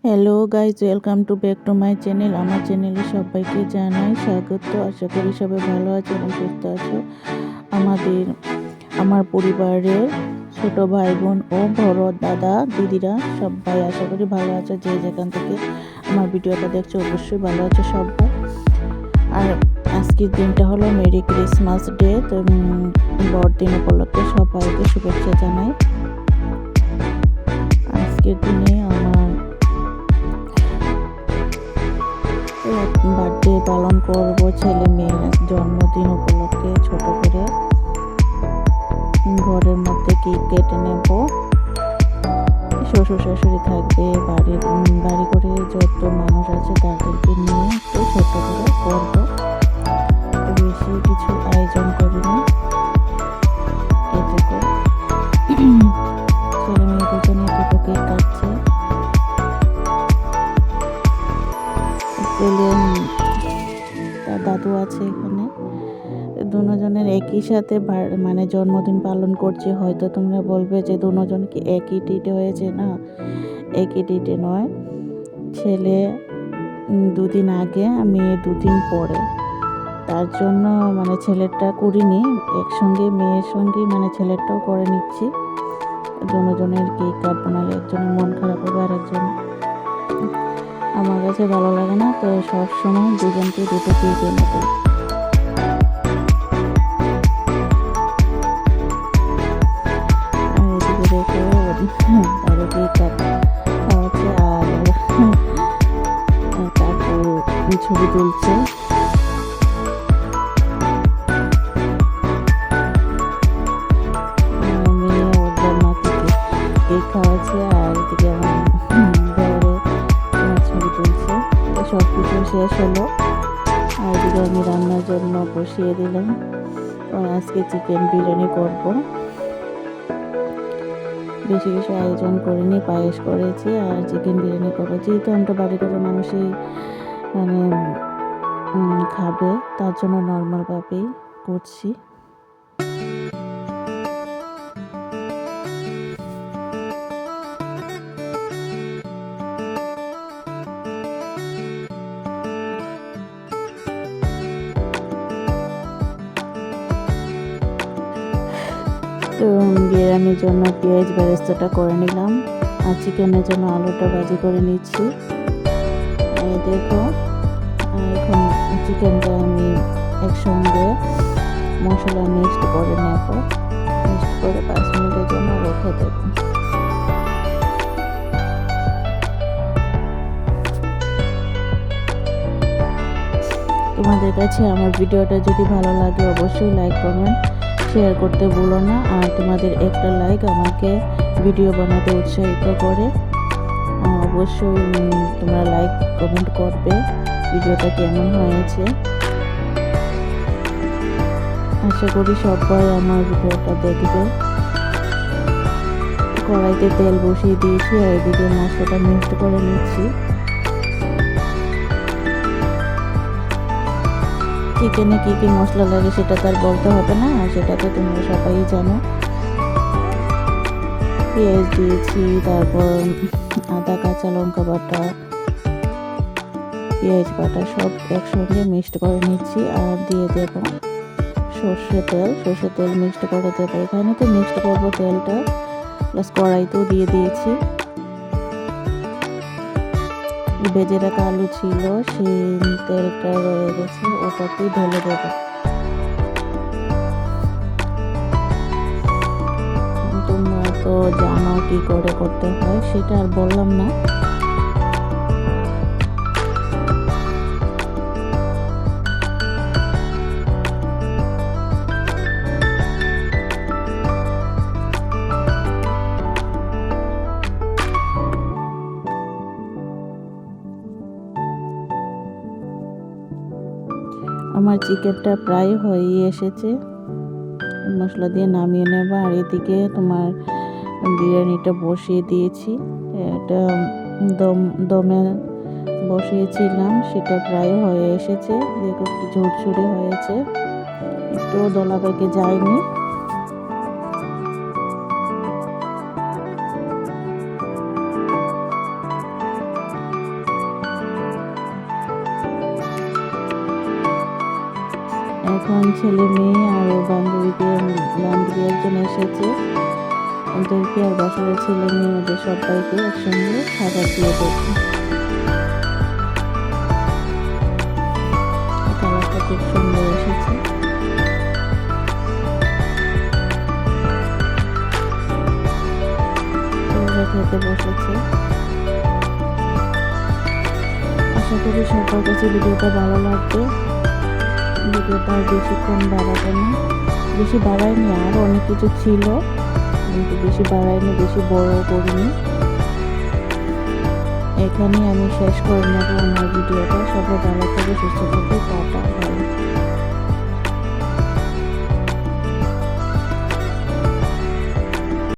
Hello guys, welcome to back to my channel. আমার চ্যানেলে সবাইকে জানাই স্বাগত। আশা করি সবাই ভালো আছে এবং সুস্থ আছো। আমার পরিবারের ছোট ভাই বোন ও বড় দাদা দিদিরা সবাই আশা করি ভালো আছে। যে যেখান থেকে আমার ভিডিওটা দেখছো অবশ্যই ভালো আছে সবাই। আর আজকের দিনটা হলো মেরি ক্রিসমাস ডে। তো বড়দিন উপলক্ষে সবাইকে শুভেচ্ছা জানাই। আজকের দিনে আমার বার্থডে পালন করব, ছেলে মেয়ের জন্মদিন উপলক্ষে ছোট করে ঘরের মধ্যে কেক কেটে নেব। শ্বশুর শাশুড়ি থাকবে, বাড়ি করে যত মানুষ আছে তাদেরকে নিয়ে একটু ছোট করে করবো। বেশি কিছু আয়োজন করিনি। এটুকু ছেলে মেয়ে দুজনে দুটো কেক কাটছে। তার দাদু আছে এখানে। দুজনের একই সাথে মানে জন্মদিন পালন করছে। হয়তো তোমরা বলবে যে দুজন কি একই ডেটে হয়েছে, না একই ডেটে নয়। ছেলে 2 দিন আগে, মেয়ে 2 দিন পরে। তার জন্য মানে ছেলেরটা করিনি একসঙ্গে, মেয়ের সঙ্গে মানে ছেলেরটাও করে নিচ্ছি। দুজনের কেক কাটবো, নাহলে একজনের মন খারাপ হবে আর একজন, আমার কাছে ভালো লাগে না। তো সবসময় দুজনকে দুটো কেক এনে দিই। খাওয়াচ্ছে আর কাকু ছবি তুলছে। মেয়ে ওর জন্মাকে কেক খাওয়াচ্ছে আর এদিকে আমার ছবি তুলছে। সব কিছু শেষ হলো আর এদিকে আমি রান্নার জন্য বসিয়ে দিলাম। আজকে চিকেন বিরিয়ানি করব। বেশি কিছু আয়োজন করিনি, পায়েস করেছি আর চিকেন বিরিয়ানি করবো। যেহেতু আমরা বাড়ি করে মানুষই মানে খাবে, তার জন্য নর্মালভাবেই করছি। তো বিরিয়ানির জন্য পেঁয়াজ বেরেস্তাটা করে নিলাম আর চিকেনের জন্য আলুটা ভাজি করে নিচ্ছি। দেখো এখন চিকেনটা আমি একসঙ্গে মশলা মিক্সড করে নেব। মিক্সড করে 5 মিনিটের জন্য রেখে দেব। তোমাদের কাছে আমার ভিডিওটা যদি ভালো লাগে অবশ্যই লাইক কমেন্ট শেয়ার করতে ভুলো না। আর তোমাদের একটা লাইক আমাকে ভিডিও বানাতে উৎসাহিত করে। অবশ্যই তোমরা লাইক কমেন্ট করবে ভিডিওটা কেমন হয়েছে। আশা করি সবাই আমার ভিডিওটা দেখবে। কড়াইতে তেল বসিয়ে দিয়েছি আর এদিকে মশলাটা মিক্সড করে নিচ্ছি। চিকেনে কী কী মশলা লাগে সেটা তার বলতে হবে না, আর সেটা তো তোমরা সবাই জানো। পেঁয়াজ দিয়েছি, তারপর আদা কাঁচা লঙ্কা বাটা, পেঁয়াজ বাটা সব একসঙ্গে মিক্সড করে নিচ্ছি। আর দিয়ে দেব সর্ষে তেল মিক্সড করে দেবো। এখানে তো মিক্সড করবো তেলটা, প্লাস কড়াইতেও দিয়ে দিয়েছি। ভেজে রাখা আলু ছিল, সেই তেলটা রয়ে গেছে, ওটাতেই ঢেলে দেবো। তোমরা তো জানো কি করে করতে হয়, সেটা আর বললাম না। আমার চিকেনটা প্রায় হয়ে এসেছে, মশলা দিয়ে নামিয়ে নেব। আর এদিকে তোমার বিরিয়ানিটা বসিয়ে দিয়েছি। এটা দমে বসিয়েছিলাম, সেটা প্রায় হয়ে এসেছে। দেখো কি ঝুরঝুরে হয়েছে, একটু দলা পেকে যায়নি। এখন ছেলে মেয়ে আর ওর বান্ধবী একজন এসেছে। ওদেরকে আর বাসার ছেলে মেয়ে ওদের সবাইকে একসঙ্গে খাবার দিয়ে দেবো। কালারটা খুব সুন্দর এসেছে। ওরা খেতে বসেছে। আশা করি সবার কাছে ভিডিওটা ভালো লাগবে। ভিডিওটা আর বেশিক্ষণ বাড়াবো না, বেশি বাড়াইনি, আরও অনেক কিছু ছিল কিন্তু বেশি বাড়াইনি, বেশি বড় করিনি। এখানেই আমি শেষ করে নেব আমার ভিডিওটা। সবাই ভালো থাকবে, সুস্থ থাকবে, টাটা।